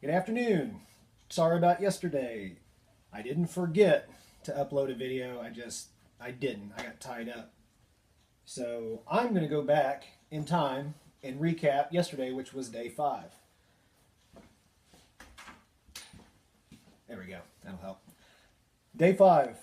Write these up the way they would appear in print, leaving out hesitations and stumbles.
Good afternoon. Sorry about yesterday. I didn't forget to upload a video. I didn't. I got tied up. So I'm going to go back in time and recap yesterday, which was day 5. There we go. That'll help. Day 5.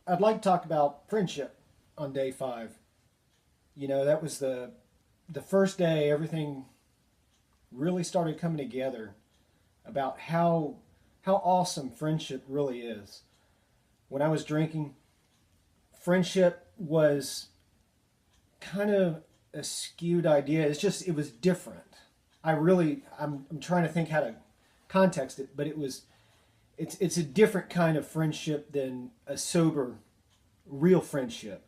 I'd like to talk about friendship on day 5. That was the first day everything really started coming together about how awesome friendship really is. When I was drinking, friendship was kind of a skewed idea. It was different. I'm trying to think how to context it, but it's a different kind of friendship than a sober, real friendship.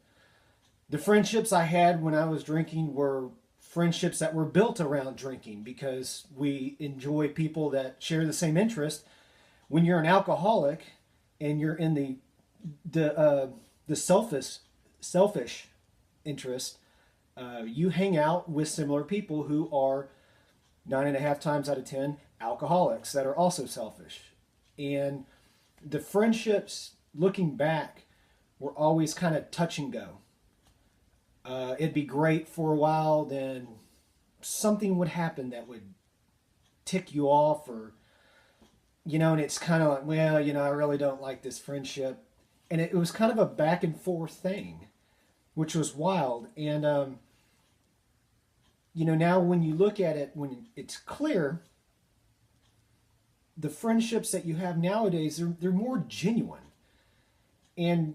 The friendships I had when I was drinking were friendships that were built around drinking because we enjoy people that share the same interest. When you're an alcoholic and you're in the selfish interest, you hang out with similar people who are 9.5 times out of 10 alcoholics that are also selfish. And the friendships, looking back, were always kind of touch and go. It'd be great for a while, then something would happen that would tick you off, and it's kind of like, well, I really don't like this friendship. And it was kind of a back and forth thing, which was wild. And, now when you look at it, when it's clear, the friendships that you have nowadays, they're more genuine. And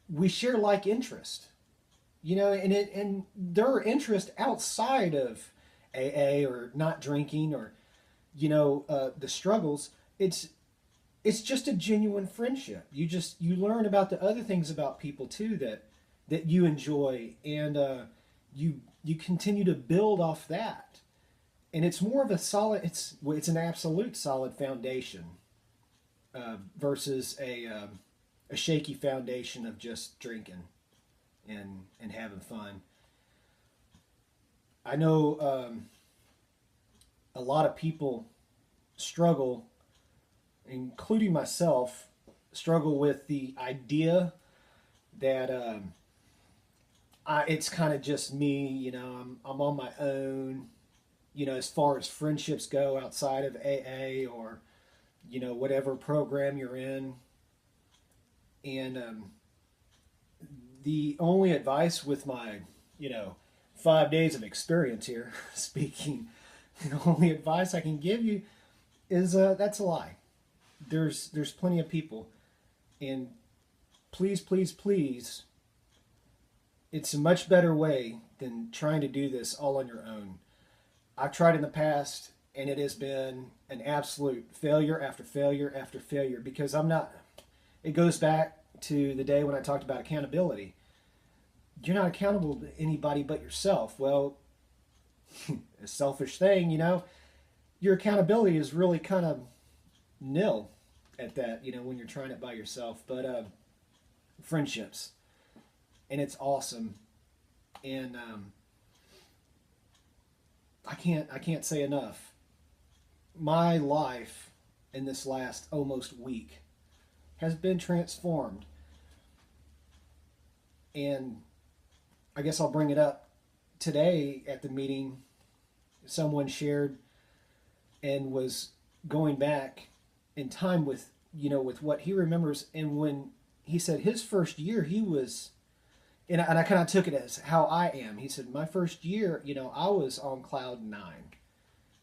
we share like interest. And there are interests outside of AA or not drinking or the struggles. It's just a genuine friendship. You learn about the other things about people too that you enjoy, and you continue to build off that. And it's more of a solid. It's an absolute solid foundation versus a shaky foundation of just drinking and having fun. I know a lot of people struggle, including myself, struggle with the idea that it's kind of just me. I'm on my own. As far as friendships go outside of AA or whatever program you're in, and the only advice with my, 5 days of experience here speaking, the only advice I can give you is that's a lie. There's plenty of people, and please, please, please, it's a much better way than trying to do this all on your own. I've tried in the past, and it has been an absolute failure after failure after failure because I'm not. It goes back to the day when I talked about accountability. You're not accountable to anybody but yourself. Well, a selfish thing, your accountability is really kind of nil at that, when you're trying it by yourself. But friendships, and it's awesome. And I can't say enough. My life in this last almost week has been transformed. And I guess I'll bring it up today at the meeting. Someone shared and was going back in time with what he remembers. And when he said his first year, he was, and I kind of took it as how I am. He said, my first year, I was on cloud 9.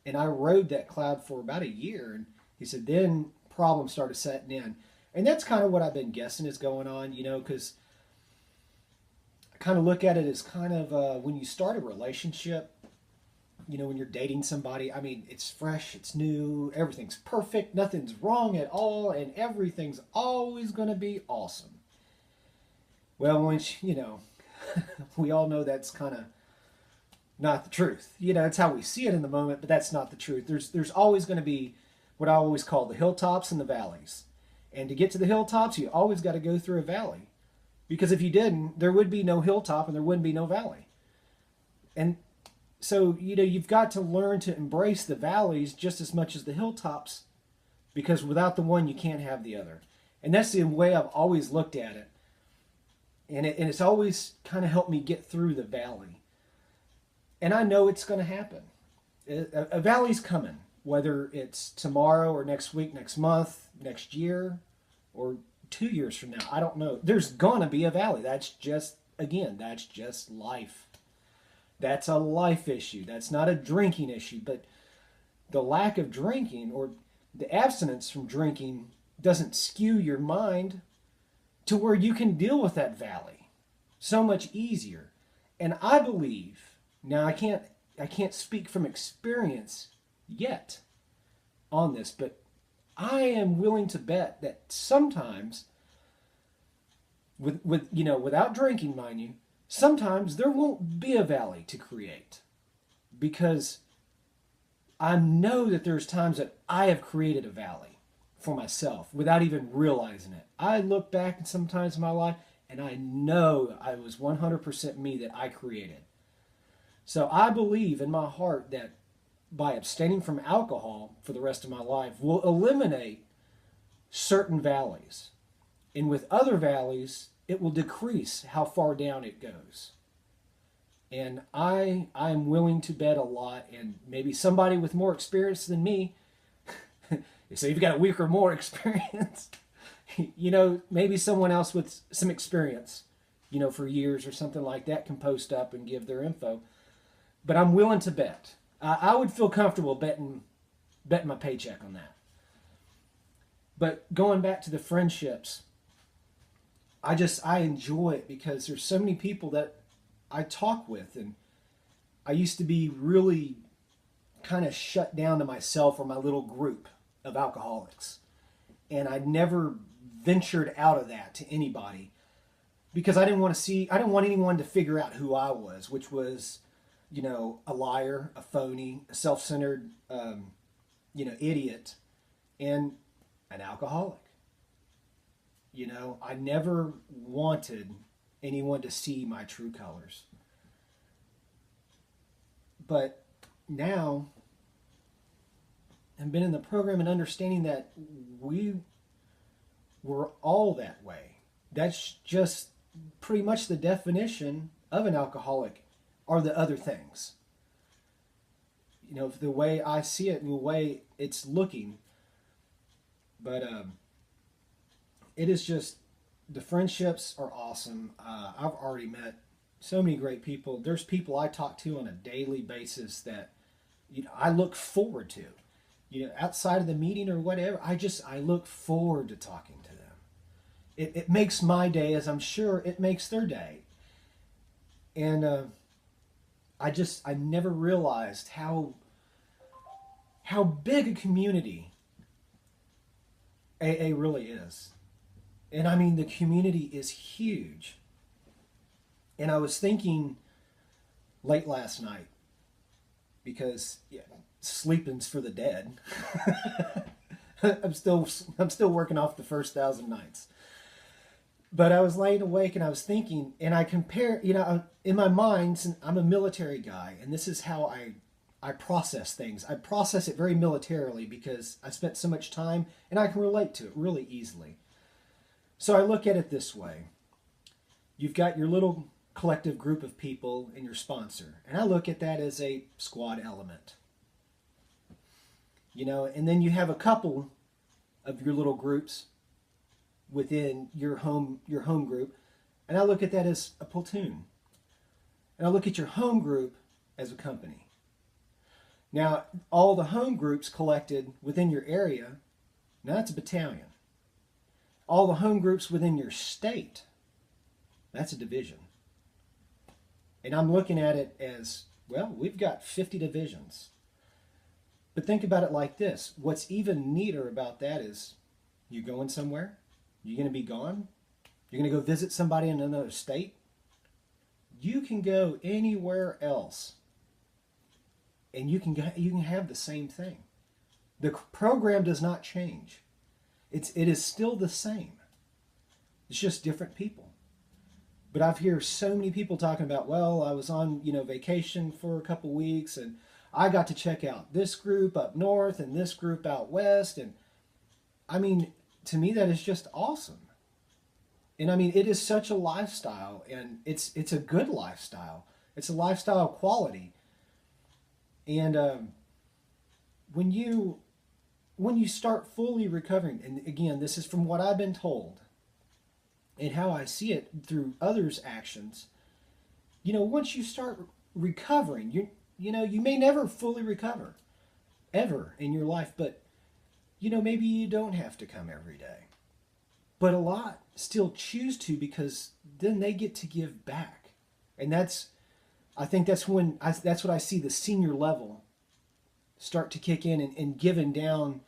And I rode that cloud for about a year. And he said, then problems started setting in. And that's kind of what I've been guessing is going on, because I kind of look at it as kind of when you start a relationship, when you're dating somebody, I mean, it's fresh, it's new, everything's perfect, nothing's wrong at all, and everything's always going to be awesome. Well, we all know that's kind of not the truth. It's how we see it in the moment, but that's not the truth. There's always going to be what I always call the hilltops and the valleys. And to get to the hilltops, you always got to go through a valley. Because if you didn't, there would be no hilltop and there wouldn't be no valley. And So, you've got to learn to embrace the valleys just as much as the hilltops, because without the one, you can't have the other. And that's the way I've always looked at it. And it's always kind of helped me get through the valley. And I know it's going to happen. A valley's coming, whether it's tomorrow or next week, next month, next year, or 2 years from now. I don't know. There's going to be a valley. That's just life. That's a life issue. That's not a drinking issue. But the lack of drinking or the abstinence from drinking doesn't skew your mind to where you can deal with that valley so much easier. And I believe, now I can't speak from experience yet on this, but I am willing to bet that sometimes without drinking, mind you, sometimes there won't be a valley to create, because I know that there's times that I have created a valley for myself without even realizing it. I look back at some times in my life and I know I was 100% me that I created. So I believe in my heart that by abstaining from alcohol for the rest of my life will eliminate certain valleys. And with other valleys, it will decrease how far down it goes. And I am willing to bet a lot, and maybe somebody with more experience than me, so you've got a week or more experience, maybe someone else with some experience, for years or something like that can post up and give their info. But I'm willing to bet. I would feel comfortable betting my paycheck on that. But going back to the friendships, I enjoy it because there's so many people that I talk with, and I used to be really kind of shut down to myself or my little group of alcoholics. And I never ventured out of that to anybody because I didn't want anyone to figure out who I was, which was, a liar, a phony, a self-centered, idiot, and an alcoholic. I never wanted anyone to see my true colors. But now, I've been in the program and understanding that we were all that way. That's just pretty much the definition of an alcoholic, are the other things. The way I see it and the way it's looking. But it is just, the friendships are awesome. I've already met so many great people. There's people I talk to on a daily basis that I look forward to. Outside of the meeting or whatever, I look forward to talking to them. It makes my day, as I'm sure it makes their day. And I never realized how big a community AA really is. And I mean, the community is huge. And I was thinking late last night, because sleeping's for the dead. I'm still working off the first 1,000 nights. But I was laying awake and I was thinking, and I compare, in my mind, since I'm a military guy, and this is how I process things. I process it very militarily because I spent so much time and I can relate to it really easily. So I look at it this way. You've got your little collective group of people and your sponsor. And I look at that as a squad element. And then you have a couple of your little groups within your home group. And I look at that as a platoon. And I look at your home group as a company. Now, all the home groups collected within your area, now that's a battalion. All the home groups within your state, that's a division. And I'm looking at it as, well, we've got 50 divisions. But think about it like this. What's even neater about that is, you going somewhere? You're going to be gone? You're going to go visit somebody in another state? You can go anywhere else. And you can have the same thing. The program does not change. It is still the same. It's just different people. But I've heard so many people talking about, well, I was on, vacation for a couple weeks and I got to check out this group up north and this group out west. And I mean, to me, that is just awesome. And I mean, it is such a lifestyle, and it's a good lifestyle. It's a lifestyle of quality. And when you when you start fully recovering, and again, this is from what I've been told and how I see it through others' actions. Once you start recovering, you may never fully recover ever in your life, but maybe you don't have to come every day. But a lot still choose to, because then they get to give back. And I think that's what I see the senior level start to kick in, and giving down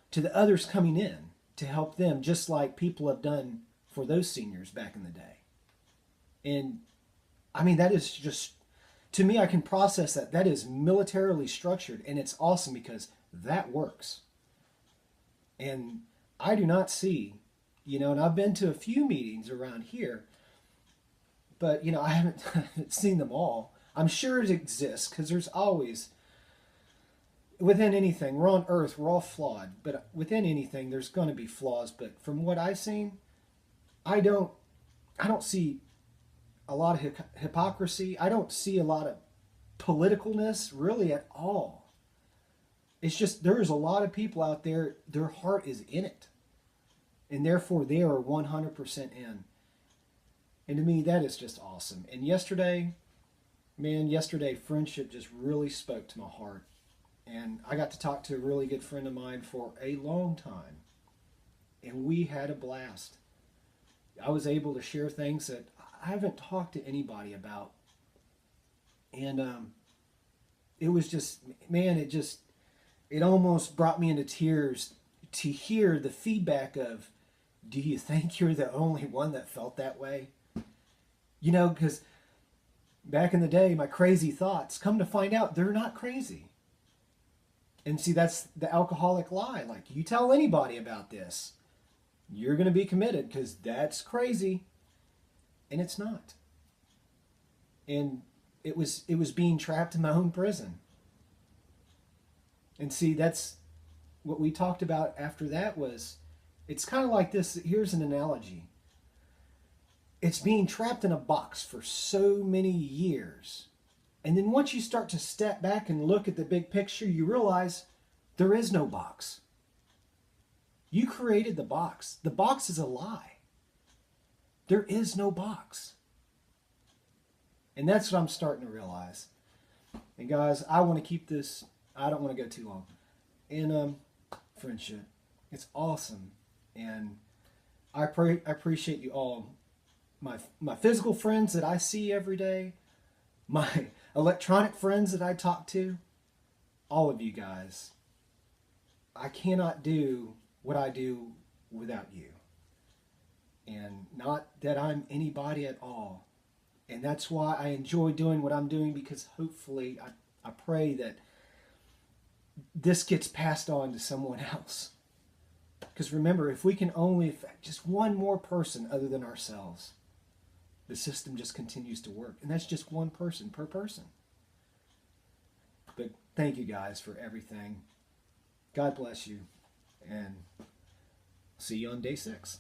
to the others coming in to help them, just like people have done for those seniors back in the day. And I mean, that is just, to me, I can process that. That is militarily structured, and it's awesome because that works. And I do not see, and I've been to a few meetings around here, but, I haven't seen them all. I'm sure it exists, because there's always, within anything, we're on earth, we're all flawed, but within anything, there's going to be flaws. But from what I've seen, I don't see a lot of hypocrisy. I don't see a lot of politicalness really at all. It's just there's a lot of people out there, their heart is in it. And therefore they are 100% in. And to me, that is just awesome. And yesterday, friendship just really spoke to my heart. And I got to talk to a really good friend of mine for a long time. And we had a blast. I was able to share things that I haven't talked to anybody about. And it was just, man, it almost brought me into tears to hear the feedback of, do you think you're the only one that felt that way? Because back in the day, my crazy thoughts, come to find out, they're not crazy. And see, that's the alcoholic lie. Like, you tell anybody about this, you're going to be committed, because that's crazy. And it's not. And it was being trapped in my own prison. And see, that's what we talked about after that. Was it's kind of like this. Here's an analogy. It's being trapped in a box for so many years. And then once you start to step back and look at the big picture, you realize there is no box. You created the box. The box is a lie. There is no box. And that's what I'm starting to realize. And guys, I want to keep this, I don't want to go too long. And friendship, it's awesome. And I appreciate you all. My physical friends that I see every day, my electronic friends that I talk to, all of you guys. I cannot do what I do without you. And not that I'm anybody at all. And that's why I enjoy doing what I'm doing, because hopefully I pray that this gets passed on to someone else. Because remember, if we can only affect just one more person other than ourselves, the system just continues to work. And that's just one person per person. But thank you guys for everything. God bless you. And see you on day 6.